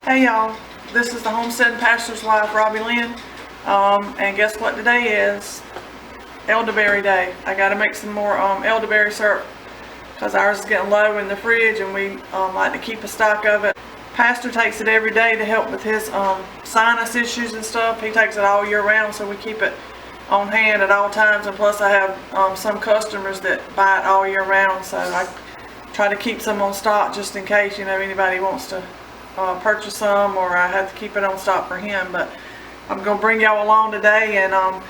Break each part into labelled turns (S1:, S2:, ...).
S1: Hey y'all, this is the Homestead Pastor's Wife, Robbie Lynn, and guess what today is? Elderberry Day. I gotta make some more elderberry syrup because ours is getting low in the fridge and we like to keep a stock of it. Pastor takes it every day to help with his sinus issues and stuff. He takes it all year round, so we keep it on hand at all times, and plus I have some customers that buy it all year round, so I try to keep some on stock just in case, anybody wants to purchase some, or I have to keep it on stock for him. But I'm going to bring y'all along today, and I'm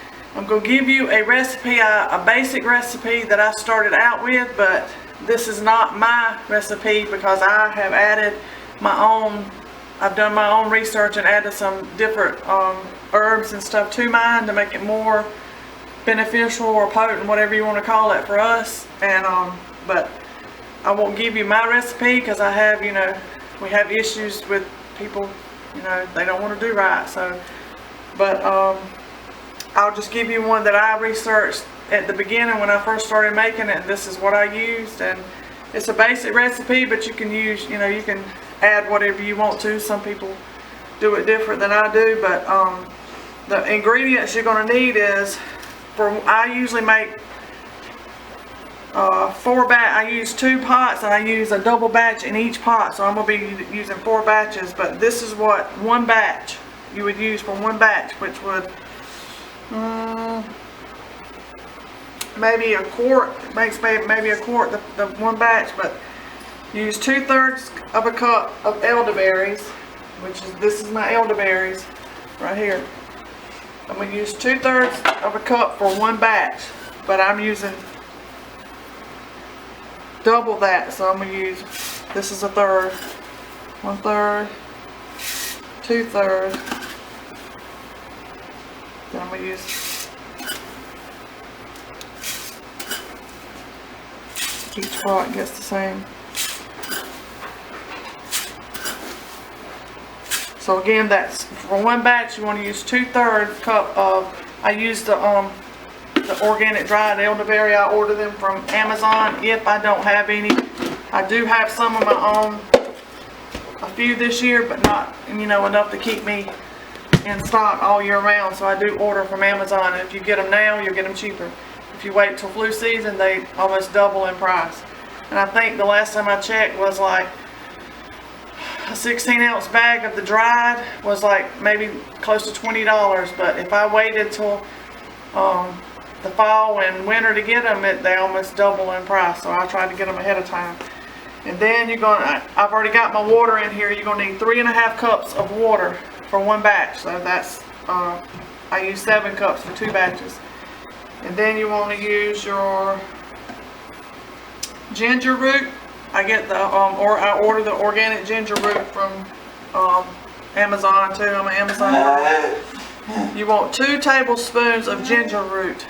S1: going to give you a recipe, a basic recipe that I started out with, but this is not my recipe because I have added my own, I've done my own research and added some different herbs and stuff to mine to make it more beneficial or potent, whatever you want to call it for us. And but I won't give you my recipe because I have, we have issues with people, they don't want to do right. So, but I'll just give you one that I researched at the beginning when I first started making it. This is what I used, and it's a basic recipe, but you can use, you can add whatever you want to. Some people do it different than I do, but the ingredients you're going to need is, I usually make I use 2 pots, and I use a double batch in each pot, so I'm going to be using 4 batches. But this is what one batch you would use for one batch, which would maybe a quart, makes maybe a quart the one batch. But use 2/3 of a cup of elderberries, this is my elderberries right here. I'm going to use 2/3 of a cup for one batch, but I'm using double that, so I'm going to use, this is a third, 1/3, 2/3, then I'm going to use each pot gets the same. So again, that's for one batch. You want to use 2/3 cup of, I use the organic dried elderberry. I order them from Amazon if I don't have any. I do have some of my own, a few this year, but not, enough to keep me in stock all year round. So I do order from Amazon, and if you get them now, you'll get them cheaper. If you wait till flu season, they almost double in price. And I think the last time I checked was like a 16-ounce bag of the dried was like maybe close to $20. But if I waited till the fall and winter to get them, they almost double in price. So I tried to get them ahead of time. And then I've already got my water in here. You're gonna need 3.5 cups of water for one batch. So that's I use 7 cups for 2 batches. And then you want to use your ginger root. I get I order the organic ginger root from Amazon too. I'm an Amazon girl. You want 2 tablespoons of ginger root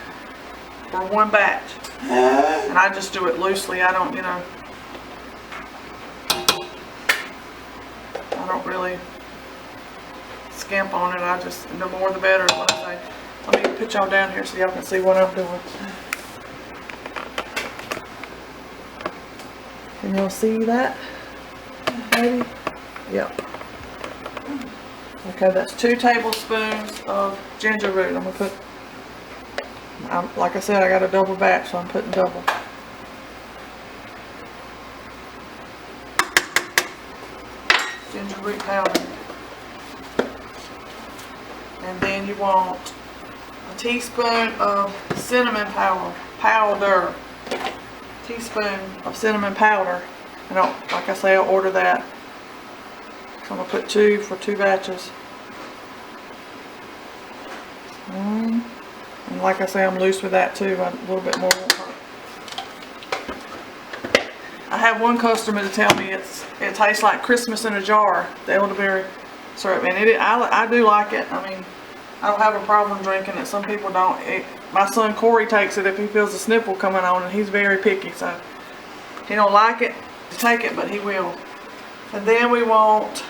S1: for one batch, and I just do it loosely. I don't, I don't really skimp on it. I just, the more the better is what I say. Let me put y'all down here so y'all can see what I'm doing. Can y'all see that? Maybe? Yep. Okay, that's 2 tablespoons of ginger root. I'm going to put, like I said, I got a double batch, so I'm putting double. Ginger root powder. And then you want a teaspoon of cinnamon powder. Teaspoon of cinnamon powder, and like I say, I'll order that. So I'm gonna put 2 for 2 batches. And like I say, I'm loose with that too. A little bit more won't hurt. I have one customer to tell me it tastes like Christmas in a jar, the elderberry syrup, and I do like it. I mean, I don't have a problem drinking it. Some people don't. My son Corey takes it if he feels a sniffle coming on, and he's very picky, so he don't like it to take it, but he will. And then we want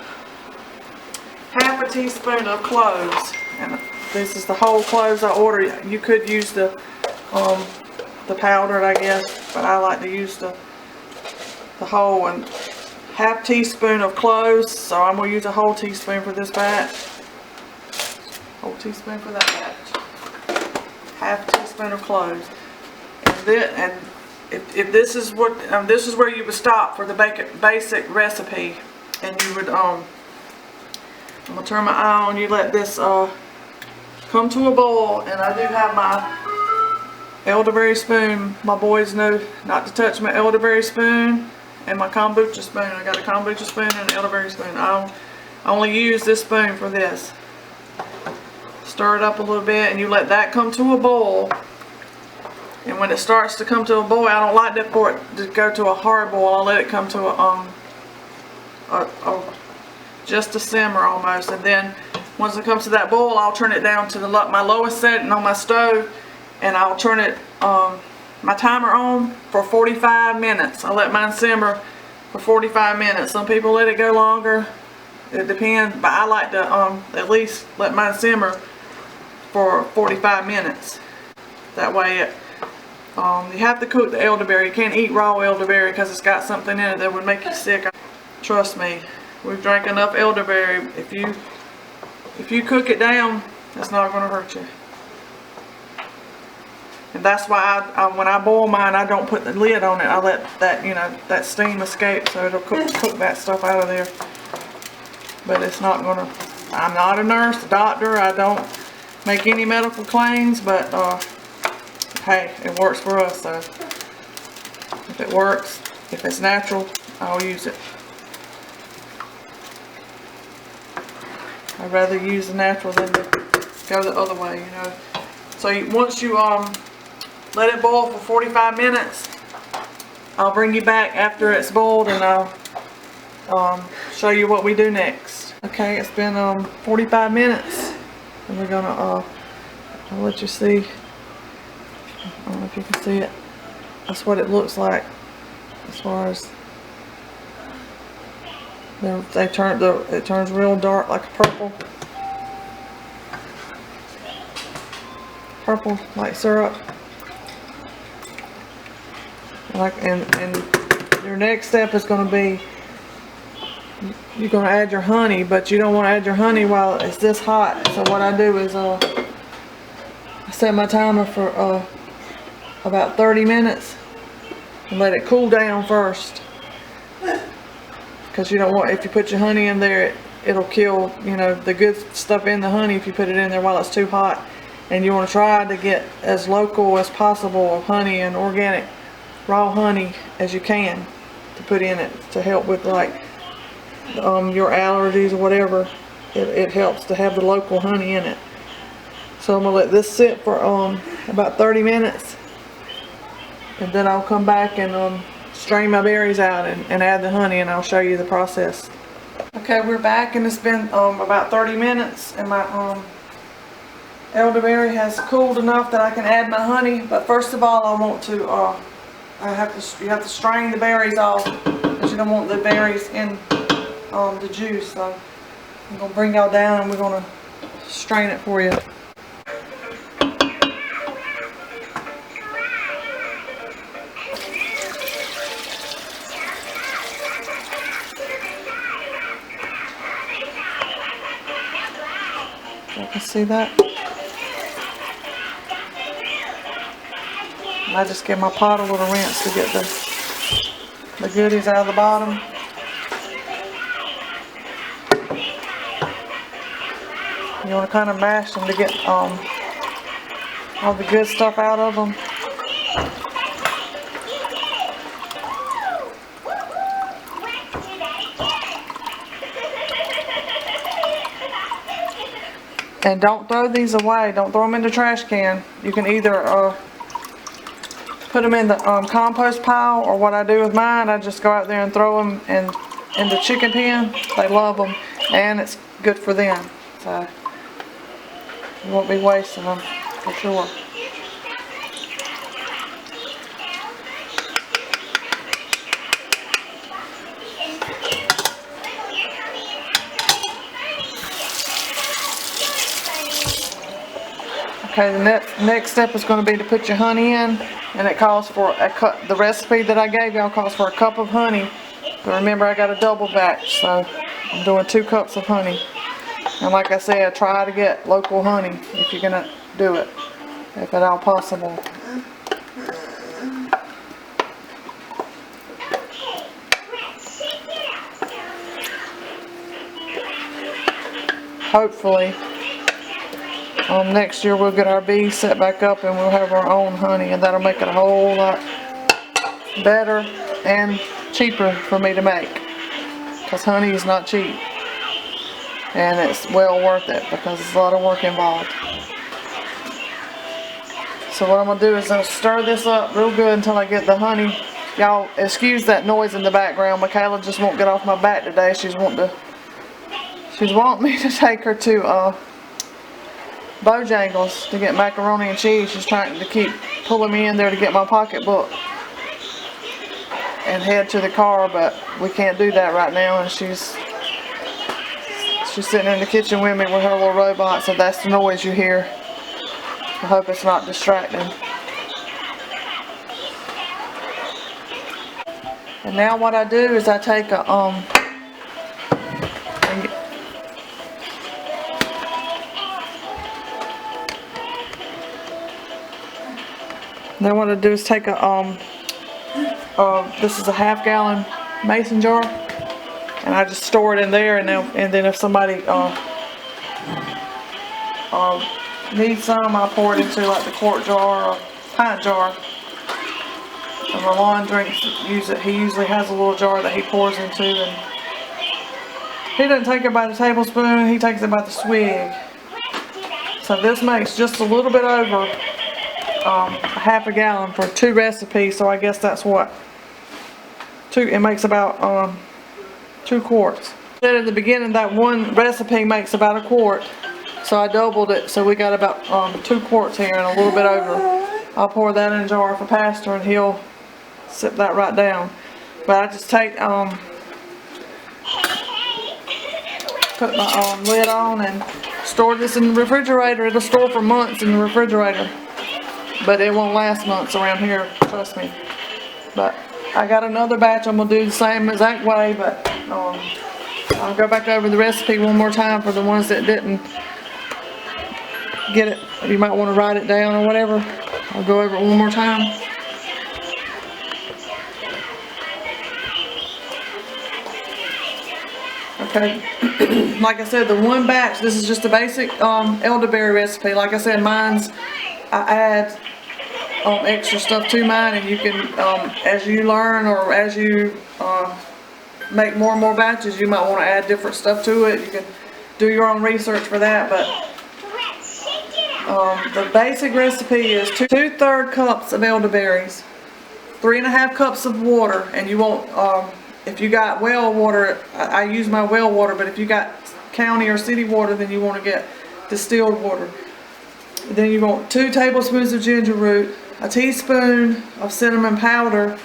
S1: 1/2 teaspoon of cloves, and this is the whole cloves I ordered. You could use the powdered, I guess, but I like to use the whole. And half teaspoon of cloves, so I'm going to use a whole teaspoon for this batch. Whole teaspoon for that batch. Half teaspoon of cloves. And if this is what this is where you would stop for the basic recipe, and you would I'm gonna turn my eye on. You let this come to a boil, and I do have my elderberry spoon. My boys know not to touch my elderberry spoon and my kombucha spoon. I got a kombucha spoon and an elderberry spoon. I only use this spoon for this. Stir it up a little bit, and you let that come to a boil. And when it starts to come to a boil, I don't like that for it to go to a hard boil. I'll let it come to just a simmer almost. And then once it comes to that boil, I'll turn it down to my lowest setting on my stove, and I'll turn it my timer on for 45 minutes. I let mine simmer for 45 minutes. Some people let it go longer. It depends, but I like to at least let mine simmer for 45 minutes. That way it you have to cook the elderberry. You can't eat raw elderberry because it's got something in it that would make you sick. Trust me, we've drank enough elderberry. If you cook it down, it's not going to hurt you. And that's why when I boil mine, I don't put the lid on it. I let that that steam escape, so it'll cook that stuff out of there. But it's not going to. I'm not a nurse, a doctor. I don't make any medical claims, but hey, it works for us, so if it works, if it's natural, I'll use it. I'd rather use the natural than to go the other way, So once you let it boil for 45 minutes, I'll bring you back after it's boiled, and I'll show you what we do next. Okay, it's been 45 minutes, and we're gonna I'll let you see. I don't know if you can see it. That's what it looks like as far as it turns real dark, like a purple like syrup. And your next step is going to be you're going to add your honey, but you don't want to add your honey while it's this hot. So what I do is I set my timer for about 30 minutes and let it cool down first, because you don't want, if you put your honey in there, it'll kill the good stuff in the honey if you put it in there while it's too hot. And you want to try to get as local as possible of honey and organic raw honey as you can to put in it, to help with like your allergies or whatever. It helps to have the local honey in it. So I'm going to let this sit for about 30 minutes, and then I'll come back and strain my berries out and add the honey, and I'll show you the process. Okay, we're back, and it's been about 30 minutes, and my elderberry has cooled enough that I can add my honey. But first of all, I want to you have to strain the berries off, because you don't want the berries in the juice. So I'm gonna bring y'all down, and we're gonna strain it for you. You can see that. I just give my pot a little rinse to get the goodies out of the bottom. You want to kind of mash them to get all the good stuff out of them. And don't throw these away. Don't throw them in the trash can. You can either put them in the compost pile, or what I do with mine, I just go out there and throw them in the chicken pen. They love them, and it's good for them. So you won't be wasting them for sure. Okay, the next step is going to be to put your honey in, and it calls for a cup. The recipe that I gave y'all calls for a cup of honey But remember, I got a double batch, so I'm doing 2 cups of honey. And like I said, try to get local honey if you're gonna do it, if at all possible. Hopefully, next year we'll get our bees set back up and we'll have our own honey, and that'll make it a whole lot better and cheaper for me to make, because honey is not cheap, and it's well worth it because there's a lot of work involved. So what I'm going to do is I'm going to stir this up real good until I get the honey. Y'all excuse that noise in the background. Michaela just won't get off my back today. She's wanting me to take her to Bojangles to get macaroni and cheese. She's trying to keep pulling me in there to get my pocketbook and head to the car, but we can't do that right now, and she's sitting in the kitchen with me with her little robot, so that's the noise you hear. I hope it's not distracting. And now what I do is I take a then what I do is take a this is a half-gallon mason jar, and I just store it in there, and then if somebody needs some, I pour it into like the quart jar or pint jar. And Ron drinks, he usually has a little jar that he pours into, and he doesn't take it by the tablespoon, he takes it by the swig. So this makes just a little bit over a half a gallon for 2 recipes, so I guess that's what, it makes about 2 quarts. Then at the beginning, that one recipe makes about a quart, so I doubled it, so we got about 2 quarts here and a little bit over. I'll pour that in a jar for Pastor, and he'll sip that right down. But I just take put my lid on and store this in the refrigerator. It'll store for months in the refrigerator, but it won't last months around here, trust me. But I got another batch I'm gonna do the same exact way, but I'll go back over the recipe one more time for the ones that didn't get it. You might want to write it down or whatever. I'll go over it one more time. Okay, like I said, the one batch, this is just a basic elderberry recipe. Like I said, I add extra stuff to mine, and you can, as you learn or as you make more and more batches, you might want to add different stuff to it. You can do your own research for that, but the basic recipe is 2/3 cups of elderberries, 3.5 cups of water, and you won't, if you got well water, I use my well water, but if you got county or city water, then you want to get distilled water. Then you want 2 tablespoons of ginger root, a teaspoon of cinnamon powder,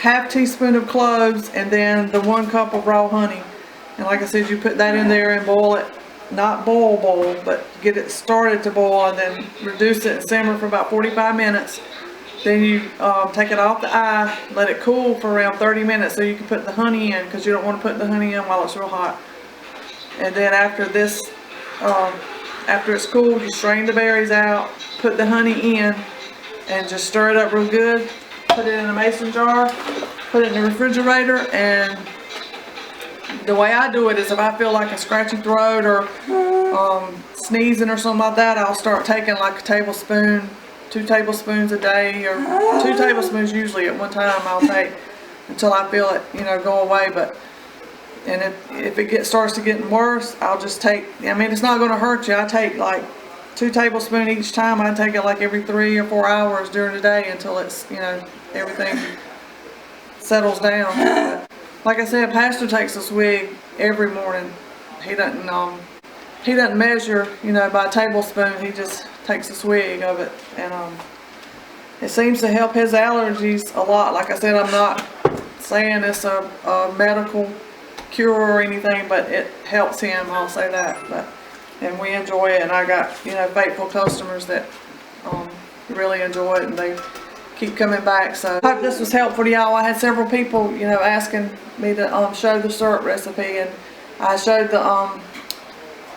S1: half teaspoon of cloves, and then the 1 cup of raw honey. And like I said, you put that in there and boil it, not boil, but get it started to boil, and then reduce it and simmer for about 45 minutes. Then you take it off the eye, let it cool for around 30 minutes so you can put the honey in, because you don't want to put the honey in while it's real hot. And then after this, after it's cooled, you strain the berries out, put the honey in, and just stir it up real good. Put it in a mason jar, put it in the refrigerator, and the way I do it is if I feel like a scratchy throat or sneezing or something like that, I'll start taking like a tablespoon, 2 tablespoons a day, or 2 tablespoons usually at one time I'll take until I feel it, go away. And if it starts to getting worse, I'll just take, it's not going to hurt you. I take like 2 tablespoons each time. I take it like every 3 or 4 hours during the day until it's, everything settles down. But like I said, Pastor takes a swig every morning. He doesn't measure, by a tablespoon. He just takes a swig of it, and it seems to help his allergies a lot. Like I said, I'm not saying it's a medical cure or anything, but it helps him, I'll say that. And we enjoy it, and I got faithful customers that really enjoy it, and they keep coming back. So I hope this was helpful to y'all. I had several people, you know, asking me to show the syrup recipe, and I showed the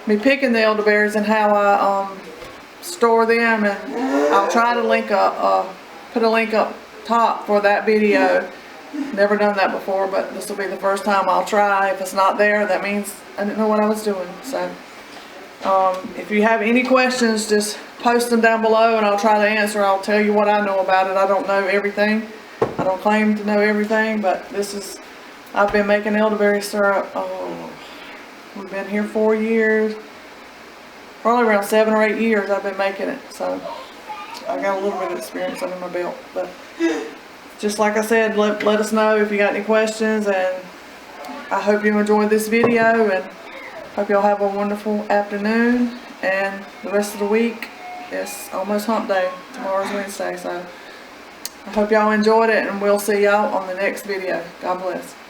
S1: me picking the elderberries and how I store them, and I'll try to link put a link up top for that video. Never done that before, but this will be the first time I'll try. If it's not there, that means I didn't know what I was doing. So if you have any questions, just post them down below and I'll try to answer. I'll tell you what I know about it. I don't know everything. I don't claim to know everything, but I've been making elderberry syrup. We've been here 4 years. Probably around 7 or 8 years I've been making it. So I got a little bit of experience under my belt. But just like I said, let us know if you got any questions, and I hope you enjoyed this video, and hope y'all have a wonderful afternoon, and the rest of the week. It's almost hump day. Tomorrow's Wednesday, so I hope y'all enjoyed it, and we'll see y'all on the next video. God bless.